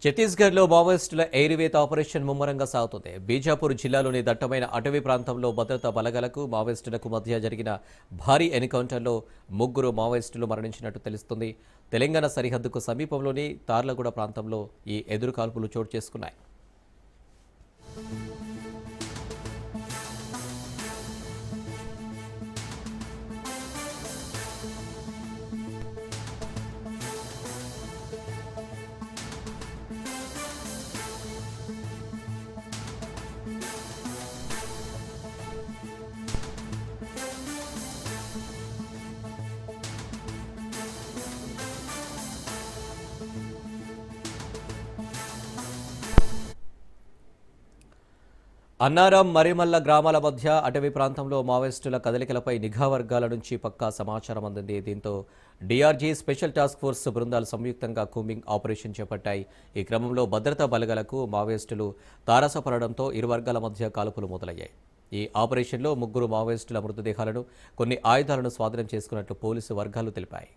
ఛత్తీస్గఢ్లో మావోయిస్టుల ఎయిర్వేత ఆపరేషన్ ముమ్మరంగా సాగుతుంది. బీజాపూర్ జిల్లాలోని దట్టమైన అటవీ ప్రాంతంలో భద్రతా బలగాలకు మావోయిస్టులకు మధ్య జరిగిన భారీ ఎన్కౌంటర్లో 3 మావోయిస్టులు మరణించినట్టు తెలుస్తుంది. తెలంగాణ సరిహద్దుకు సమీపంలోని తార్లగూడ ప్రాంతంలో ఈ ఎదురుకాల్పులు చోటు చేసుకున్నాయి. అన్నారం, మరిమల్ల గ్రామాల మధ్య అటవీ ప్రాంతంలో మావోయిస్టుల కదలికలపై నిఘా వర్గాల నుంచి పక్కా సమాచారం అందింది. దీంతో డీఆర్జీ స్పెషల్ టాస్క్ ఫోర్స్ బృందాలు సంయుక్తంగా కూంబింగ్ ఆపరేషన్ చేపట్టాయి. ఈ క్రమంలో భద్రతా బలగాలకు మావోయిస్టులు తారసపడడంతో ఇరు వర్గాల మధ్య కాల్పులు మొదలయ్యాయి. ఈ ఆపరేషన్లో 3 మావోయిస్టుల మృతదేహాలను, కొన్ని ఆయుధాలను స్వాధీనం చేసుకున్నట్లు పోలీసు వర్గాలు తెలిపాయి.